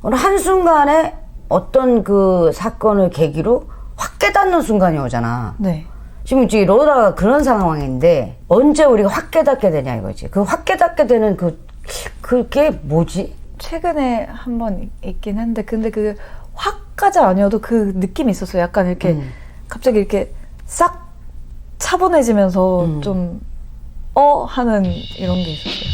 어느 한순간에 어떤 그 사건을 계기로 확 깨닫는 순간이 오잖아. 네. 지금 이제 로라가 그런 상황인데 언제 우리가 확 깨닫게 되냐 이거지. 그 확 깨닫게 되는 그게 뭐지? 최근에 한 번 있긴 했는데 근데 그 확까지 아니어도 그 느낌이 있었어요. 약간 이렇게 갑자기 이렇게 싹 차분해지면서 좀 하는 이런 게 있었어요.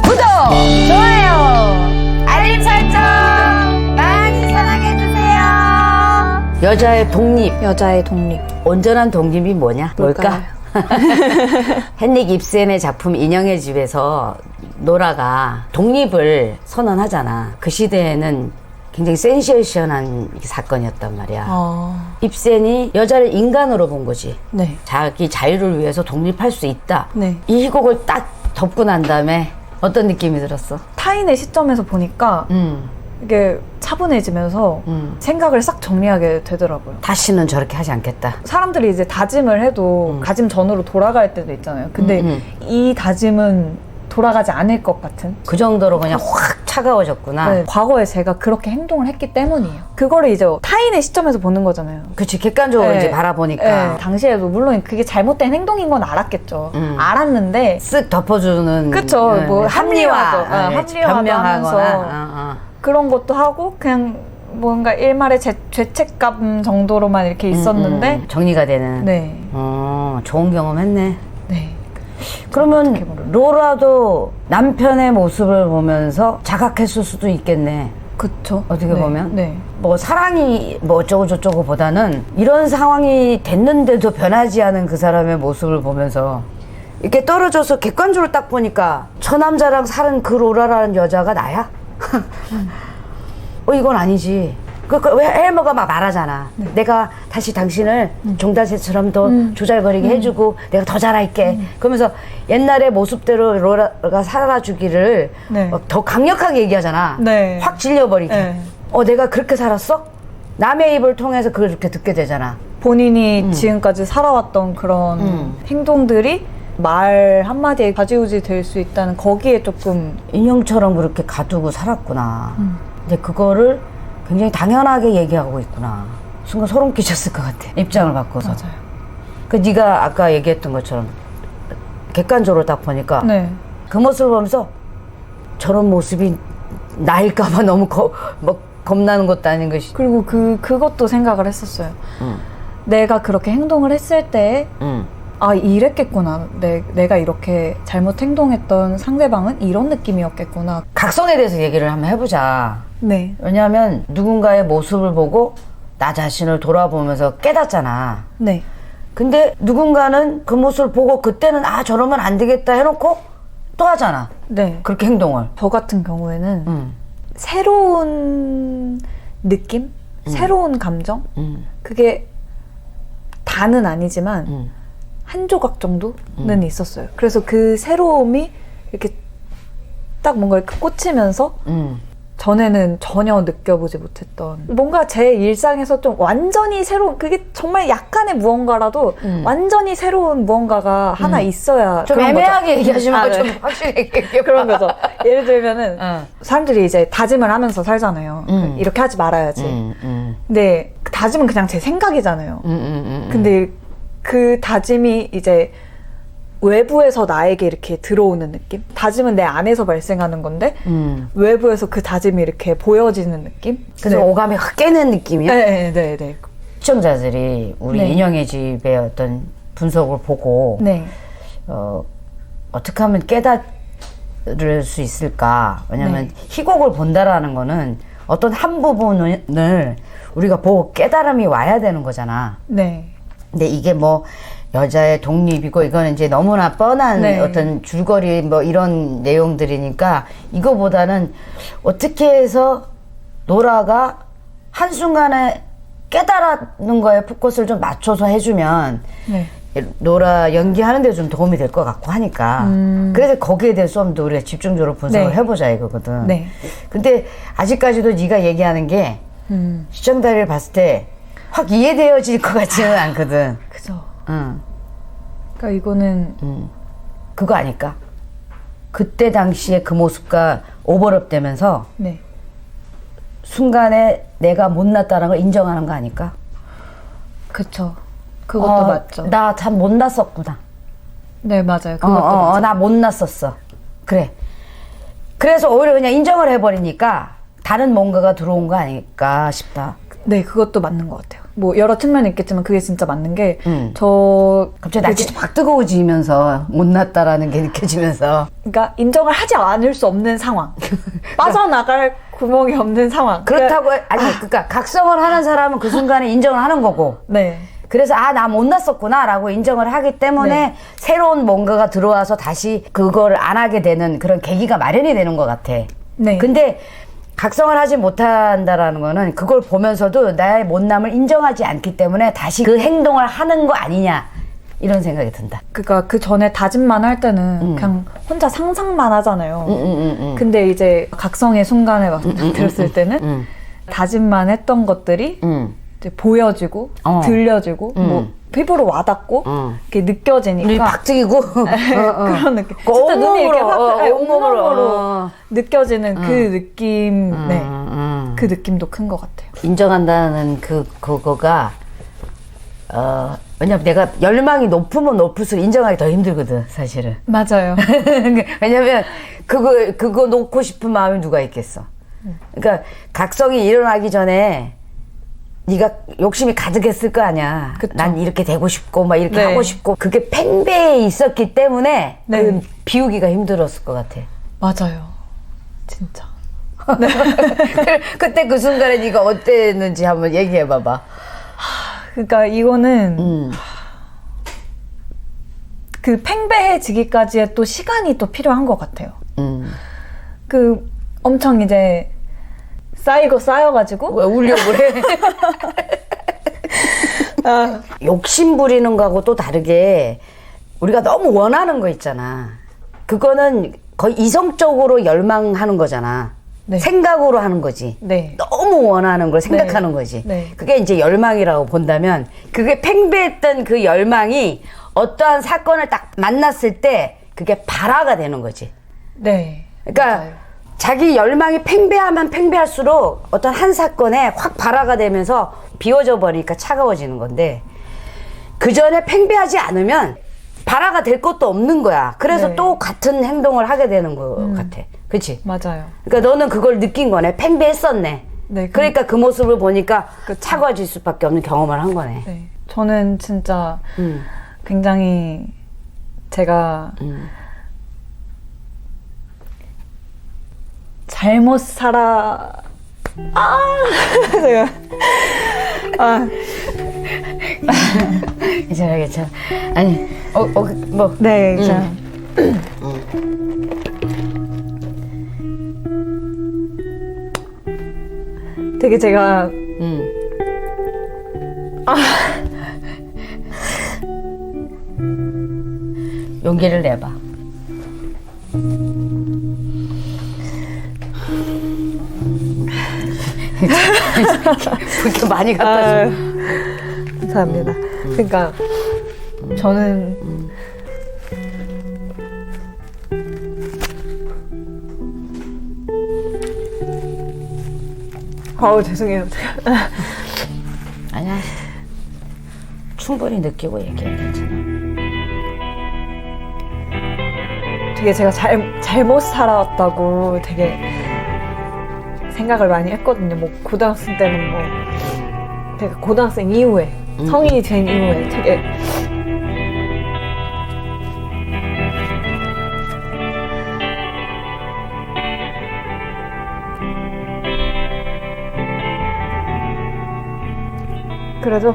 구독, 좋아요, 알림 설정 많이 사랑해주세요. 여자의 독립, 여자의 독립. 온전한 독립이 뭐냐? 뭘까요? 헨릭 입센의 작품 인형의 집에서 노라가 독립을 선언하잖아. 그 시대에는 굉장히 센세이션한 사건이었단 말이야. 입센이 여자를 인간으로 본 거지. 네. 자기 자유를 위해서 독립할 수 있다. 네. 이 희곡을 딱 덮고 난 다음에 어떤 느낌이 들었어? 타인의 시점에서 보니까 이게 차분해지면서 생각을 싹 정리하게 되더라고요. 다시는 저렇게 하지 않겠다. 사람들이 이제 다짐을 해도 다짐 전으로 돌아갈 때도 있잖아요. 근데 이 다짐은 돌아가지 않을 것 같은. 그 정도로 그냥 확 차가워졌구나. 네, 과거에 제가 그렇게 행동을 했기 때문이에요. 그거를 이제 타인의 시점에서 보는 거잖아요. 그치, 객관적으로 네. 이제 바라보니까. 네, 당시에도 물론 그게 잘못된 행동인 건 알았겠죠. 알았는데 쓱 덮어주는. 그쵸, 뭐 합리화도, 합리화도 변명하거나. 하면서 그런 것도 하고 그냥 뭔가 일말의 죄책감 정도로만 이렇게 있었는데 정리가 되는. 네. 좋은 경험 했네. 네. 그러면 로라도 남편의 모습을 보면서 자각했을 수도 있겠네. 그쵸. 어떻게 보면. 네. 뭐 사랑이 뭐 어쩌고 저쩌고 보다는 이런 상황이 됐는데도 변하지 않은 그 사람의 모습을 보면서 이렇게 떨어져서 객관적으로 딱 보니까 저 남자랑 살은 그 로라라는 여자가 나야? 이건 아니지. 왜 헬머가 막 말하잖아. 네. 내가 다시 당신을 종다새처럼 더 조잘거리게 해주고 내가 더 잘할게. 그러면서 옛날의 모습대로 로라가 살아주기를 네. 더 강력하게 얘기하잖아. 네. 확 질려버리게. 네. 내가 그렇게 살았어? 남의 입을 통해서 그렇게 듣게 되잖아. 본인이 지금까지 살아왔던 그런 행동들이 말 한마디에 좌지우지 될 수 있다는 거기에 조금 인형처럼 그렇게 가두고 살았구나. 근데 그거를 굉장히 당연하게 얘기하고 있구나. 순간 소름 끼쳤을 것 같아. 입장을 바꿔서. 맞아요. 그 네가 아까 얘기했던 것처럼 객관적으로 딱 보니까 네. 그 모습을 보면서 저런 모습이 나일까봐 너무 겁나는 것도 아닌 것이. 그리고 그것도 생각을 했었어요. 내가 그렇게 행동을 했을 때 이랬겠구나. 내가 이렇게 잘못 행동했던 상대방은 이런 느낌이었겠구나. 각성에 대해서 얘기를 한번 해보자. 네. 왜냐하면 누군가의 모습을 보고 나 자신을 돌아보면서 깨닫잖아. 네. 근데 누군가는 그 모습을 보고 그때는 저러면 안 되겠다 해놓고 또 하잖아. 네. 그렇게 행동을. 저 같은 경우에는 새로운 느낌? 새로운 감정? 그게 다는 아니지만 한 조각 정도는 있었어요. 그래서 그 새로움이 이렇게 딱 뭔가 이렇게 꽂히면서 전에는 전혀 느껴보지 못했던 뭔가 제 일상에서 좀 완전히 새로운 그게 정말 약간의 무언가라도 완전히 새로운 무언가가 하나 있어야 좀 그런 애매하게 거죠. 얘기하지 말고 네. 좀 확실히 얘기해. 그런 거죠. 예를 들면은 사람들이 이제 다짐을 하면서 살잖아요. 이렇게 하지 말아야지. 근데 그 다짐은 그냥 제 생각이잖아요. 근데 그 다짐이 이제 외부에서 나에게 이렇게 들어오는 느낌? 다짐은 내 안에서 발생하는 건데 외부에서 그 다짐이 이렇게 보여지는 느낌? 그래서 오감이 확 깨는 느낌이야? 네. 시청자들이 우리 네. 인형의 집의 어떤 분석을 보고 네. 어떻게 하면 깨달을 수 있을까? 왜냐면 희곡을 본다라는 거는 어떤 한 부분을 우리가 보고 깨달음이 와야 되는 거잖아. 네. 근데 이게 뭐 여자의 독립이고 이거는 이제 너무나 뻔한 어떤 줄거리 뭐 이런 내용들이니까 이거보다는 어떻게 해서 노라가 한순간에 깨달았는 거에 포커스를 좀 맞춰서 해주면 노라 연기하는 데 좀 도움이 될 것 같고 하니까 그래서 거기에 대해서 좀 더 우리가 집중적으로 분석을 네. 해보자 이거거든. 네. 근데 아직까지도 네가 얘기하는 게 시청자를 봤을 때 확 이해되어질 것 같지는 않거든. 그죠. 응. 그러니까 이거는 그거 아닐까? 그때 당시에 그 모습과 오버랩 되면서 네. 순간에 내가 못났다는 걸 인정하는 거 아닐까? 그쵸. 그것도 맞죠. 나 참 못났었구나. 네, 맞아요. 그것도 맞죠. 나 못났었어. 그래. 그래서 오히려 그냥 인정을 해버리니까 다른 뭔가가 들어온 거 아닐까 싶다. 네, 그것도 맞는 것 같아요. 뭐 여러 측면이 있겠지만 그게 진짜 맞는 게 저 갑자기 날씨 확 뜨거워지면서 못났다라는 게 느껴지면서 그러니까 인정을 하지 않을 수 없는 상황. 빠져나갈 구멍이 없는 상황. 그렇다고 그러니까 각성을 하는 사람은 그 순간에 인정을 하는 거고 네. 그래서 나 못났었구나라고 인정을 하기 때문에 네. 새로운 뭔가가 들어와서 다시 그걸 안 하게 되는 그런 계기가 마련이 되는 것 같아. 네. 근데 각성을 하지 못한다라는 거는 그걸 보면서도 나의 못남을 인정하지 않기 때문에 다시 그 행동을 하는 거 아니냐 이런 생각이 든다. 그러니까 그 전에 다짐만 할 때는 그냥 혼자 상상만 하잖아요. 근데 이제 각성의 순간에 막 들었을 때는 다짐만 했던 것들이 이제 보여지고 들려지고 뭐 피부로 와닿고 이렇게 느껴지니까 눈이 팍 트이고 그런 느낌. 그 진짜 눈이 이렇게 온몸으로, 온몸으로 느껴지는 그 느낌, 그 느낌도 큰 것 같아요. 인정한다는 그거가 왜냐면 내가 열망이 높으면 높을수록 인정하기 더 힘들거든 사실은. 맞아요. 왜냐면 그거 놓고 싶은 마음이 누가 있겠어. 그러니까 각성이 일어나기 전에 네가 욕심이 가득했을 거 아니야. 그쵸. 난 이렇게 되고 싶고 막 이렇게 네. 하고 싶고 그게 팽배해 있었기 때문에 네. 그 비우기가 힘들었을 것 같아. 맞아요. 진짜. 그때 그 순간에 네가 어땠는지 한번 얘기해 봐봐. 그러니까 이거는 그 팽배해지기까지의 또 시간이 또 필요한 것 같아요. 그 엄청 이제 쌓여가지고 왜 울려고 그래? 욕심 부리는 거하고 또 다르게 우리가 너무 원하는 거 있잖아. 그거는 거의 이성적으로 열망하는 거잖아. 네. 생각으로 하는 거지. 네. 너무 원하는 걸 생각하는 네. 거지. 네. 그게 이제 열망이라고 본다면 그게 팽배했던 그 열망이 어떠한 사건을 딱 만났을 때 그게 발화가 되는 거지. 네. 그러니까 맞아요. 자기 열망이 팽배하면 팽배할수록 어떤 한 사건에 확 발화가 되면서 비워져 버리니까 차가워지는 건데 그 전에 팽배하지 않으면 발화가 될 것도 없는 거야. 그래서 네. 또 같은 행동을 하게 되는 것 같아. 그치? 맞아요. 그러니까 너는 그걸 느낀 거네. 팽배했었네. 네, 그러니까 그 모습을 보니까 그쵸. 차가워질 수밖에 없는 경험을 한 거네. 네. 저는 진짜 굉장히 제가 잘못 제가 괜찮아, 괜찮아. 아니, 뭐. 네, 자. 되게 제가 용기를 내봐. 그렇게 많이 갖다 줘. 감사합니다. 그러니까 저는 죄송해요. 아니야. 충분히 느끼고 얘기해. 괜찮아. 되게 제가 잘못 살아왔다고 되게 생각을 많이 했거든요. 뭐 고등학생 때는 뭐 되게 고등학생 이후에 성인이 된 이후에 되게 그래서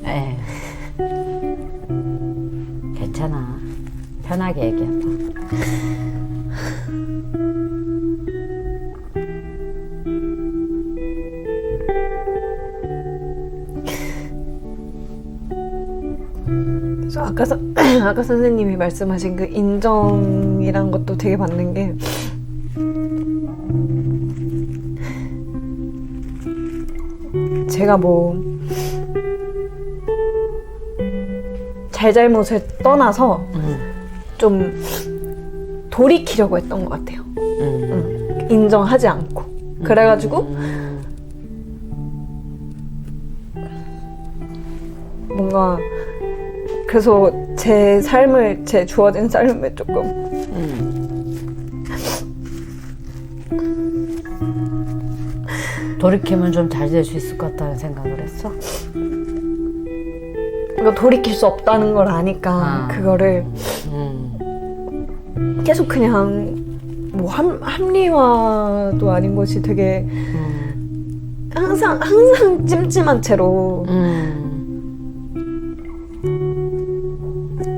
에이. 괜찮아. 편하게 얘기해봐. 그래서 아까 선생님이 말씀하신 그 인정이란 것도 되게 맞는 게 제가 뭐 잘잘못을 떠나서 좀 돌이키려고 했던 것 같아요. 인정하지 않고 그래가지고 뭔가 그래서 제 주어진 삶을 조금 돌이키면 좀 잘 될 수 있을 것 같다는 생각을 했어? 그러니까 돌이킬 수 없다는 걸 아니까 그거를 계속 그냥 뭐 합리화도 아닌 것이 되게 항상 찜찜한 채로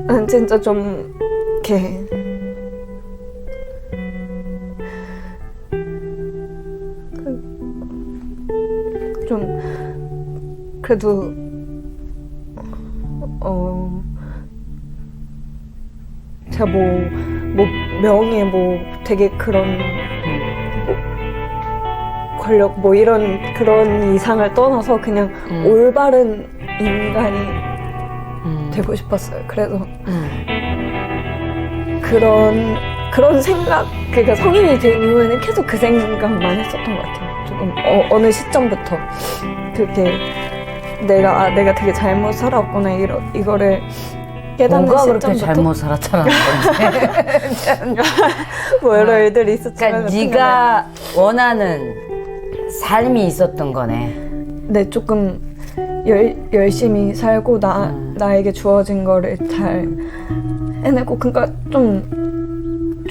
난 진짜 좀 이렇게 좀 그래도 제가 뭐 명예 뭐 되게 그런 권력 뭐 이런 그런 이상을 떠나서 그냥 올바른 인간이 되고 싶었어요. 그래서 그런 생각, 그러니까 성인이 된 이후에는 계속 그 생각만 했었던 것 같아요. 조금 어느 시점부터 그렇게 내가 되게 잘못 살았구나 이거를 깨닫는 뭔가 시점부터. 그렇게 잘못 살았다는 건데. 뭐 여러 일들이 있었지만. 그러니까 네가 원하는 삶이 있었던 거네. 네, 조금 열심히 살고 나에게 주어진 거를 잘 해내고, 그러니까 좀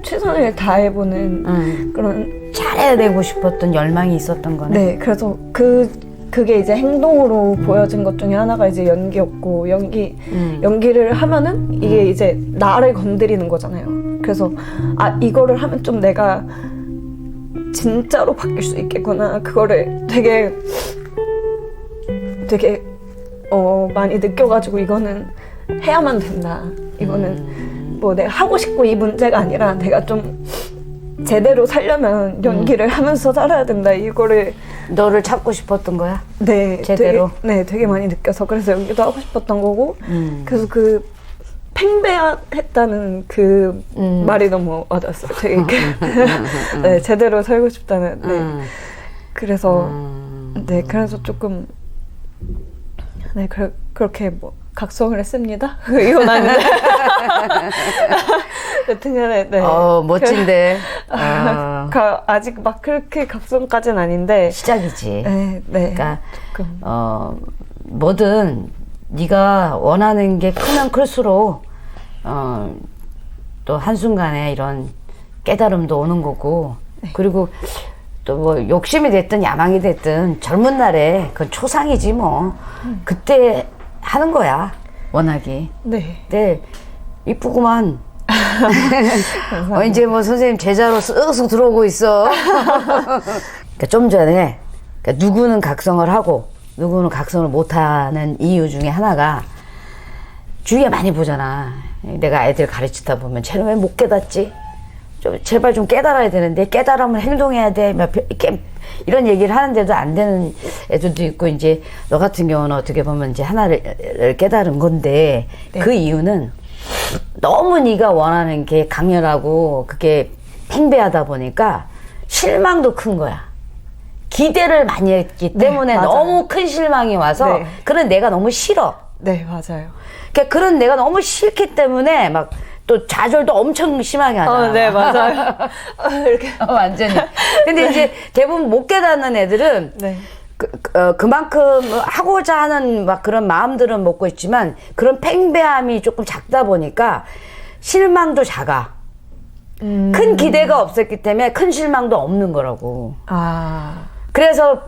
최선을 다해보는 그런. 잘해내고 싶었던 열망이 있었던 거네. 네, 그래서 그게 이제 행동으로 보여진 것 중에 하나가 이제 연기였고, 연기를 하면은 이게 이제 나를 건드리는 거잖아요. 그래서 이거를 하면 좀 내가 진짜로 바뀔 수 있겠구나, 그거를 되게 많이 느껴가지고, 이거는 해야만 된다. 이거는 뭐 내가 하고 싶고 이 문제가 아니라 내가 좀 제대로 살려면 연기를 하면서 살아야 된다. 이거를 너를 찾고 싶었던 거야? 네, 제대로? 되게 많이 느껴서 그래서 연기도 하고 싶었던 거고, 그래서 그 팽배했다는 그 말이 너무 와닿았어요. 되게 네, 제대로 살고 싶다는. 네. 그래서 그래서 조금 그렇게 뭐 각성을 했습니다. 이혼하는데. 여튼간에 멋진데. 아직 막 그렇게 각성까지는 아닌데 시작이지. 네. 그러니까 조금. 뭐든 네가 원하는 게 크면 클수록 또 한순간에 이런 깨달음도 오는 거고, 그리고 또 뭐 욕심이 됐든 야망이 됐든 젊은 날에 그건 초상이지 뭐. 그때 하는 거야, 워낙이. 네. 네, 이쁘구만. 이제 뭐 선생님 제자로 쓱쓱 들어오고 있어. 그러니까 좀 전에 그러니까 누구는 각성을 하고 누구는 각성을 못하는 이유 중에 하나가, 주위에 많이 보잖아. 내가 애들 가르치다 보면 쟤는 왜 못 깨닫지? 제발 좀 깨달아야 되는데, 깨달으면 행동해야 돼. 이런 얘기를 하는데도 안 되는 애들도 있고, 이제 너 같은 경우는 어떻게 보면 이제 하나를 깨달은 건데, 네. 그 이유는 너무 네가 원하는 게 강렬하고 그게 팽배하다 보니까 실망도 큰 거야. 기대를 많이 했기 때문에 너무 큰 실망이 와서, 그런 내가 너무 싫어. 네, 맞아요. 그러니까 그런 내가 너무 싫기 때문에 막 또 좌절도 엄청 심하게 하잖아. 네, 맞아요. 이렇게. 완전히. 근데 이제 대부분 못 깨닫는 애들은 네. 그만큼 하고자 하는 막 그런 마음들은 먹고 있지만, 그런 팽배함이 조금 작다 보니까 실망도 작아. 큰 기대가 없었기 때문에 큰 실망도 없는 거라고. 그래서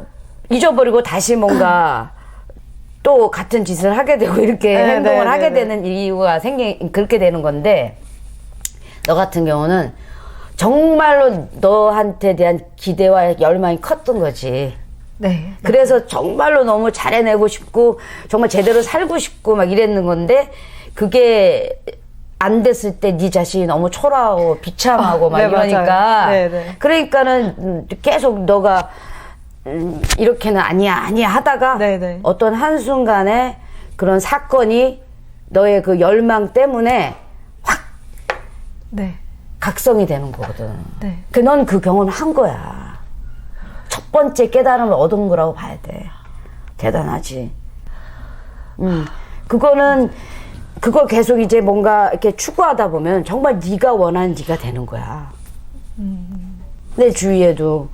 잊어버리고 다시 뭔가 또 같은 짓을 하게 되고 이렇게 행동을 하게 되는 이유가 그렇게 되는 건데, 너 같은 경우는 정말로 너한테 대한 기대와 열망이 컸던 거지. 네. 그래서 정말로 너무 잘해내고 싶고 정말 제대로 살고 싶고 막 이랬는 건데 그게 안 됐을 때 네 자신이 너무 초라하고 비참하고 막 네, 이러니까 맞아요. 네, 네. 그러니까는 계속 너가 이렇게는 아니야 하다가 네, 네. 어떤 한순간에 그런 사건이 너의 그 열망 때문에 확 네. 각성이 되는 거거든. 네. 넌 그 경험을 한 거야. 첫 번째 깨달음을 얻은 거라고 봐야 돼. 대단하지. 그걸 계속 이제 뭔가 이렇게 추구하다 보면 정말 네가 원하는 네가 되는 거야. 내 주위에도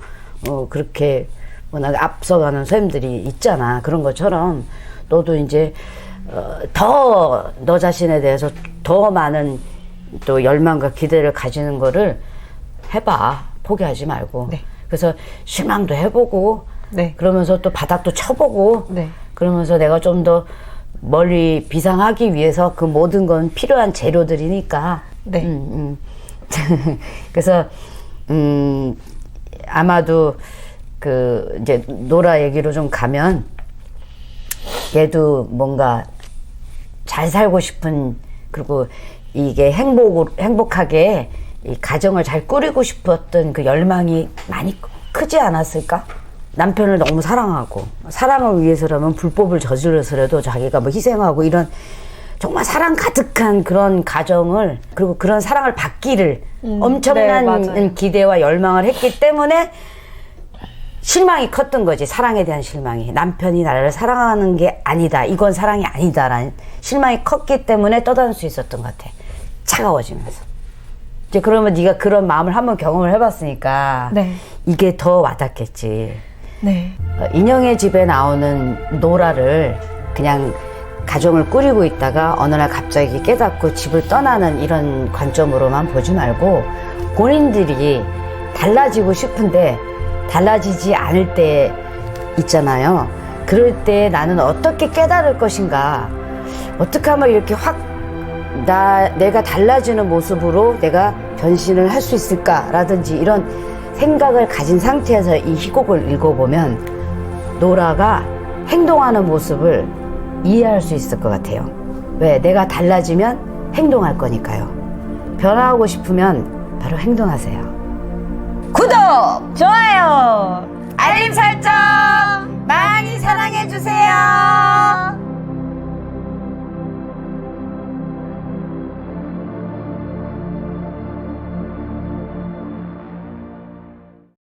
그렇게 워낙 앞서가는 선생님들이 있잖아. 그런 것처럼 너도 이제 더 너 자신에 대해서 더 많은 또 열망과 기대를 가지는 거를 해봐. 포기하지 말고. 네. 그래서 실망도 해보고 네. 그러면서 또 바닥도 쳐보고 네. 그러면서 내가 좀 더 멀리 비상하기 위해서 그 모든 건 필요한 재료들이니까. 네. 그래서 아마도 그 이제 노라 얘기로 좀 가면 얘도 뭔가 잘 살고 싶은 그리고 이게 행복하게 이 가정을 잘 꾸리고 싶었던 그 열망이 많이 크지 않았을까? 남편을 너무 사랑하고 사랑을 위해서라면 불법을 저질러서라도 자기가 뭐 희생하고 이런 정말 사랑 가득한 그런 가정을 그리고 그런 사랑을 받기를 엄청난 네, 기대와 열망을 했기 때문에 실망이 컸던 거지. 사랑에 대한 실망이. 남편이 나를 사랑하는 게 아니다. 이건 사랑이 아니다라는 실망이 컸기 때문에 떠다닐 수 있었던 것 같아. 차가워지면서. 이제 그러면 네가 그런 마음을 한번 경험을 해봤으니까 네. 이게 더 와닿겠지. 네. 인형의 집에 나오는 노라를 그냥 가정을 꾸리고 있다가 어느 날 갑자기 깨닫고 집을 떠나는 이런 관점으로만 보지 말고 본인들이 달라지고 싶은데 달라지지 않을 때 있잖아요. 그럴 때 나는 어떻게 깨달을 것인가, 어떻게 하면 이렇게 확 내가 달라지는 모습으로 내가 변신을 할 수 있을까라든지 이런 생각을 가진 상태에서 이 희곡을 읽어보면 노라가 행동하는 모습을 이해할 수 있을 것 같아요. 왜? 내가 달라지면 행동할 거니까요. 변화하고 싶으면 바로 행동하세요. 구독! 좋아요!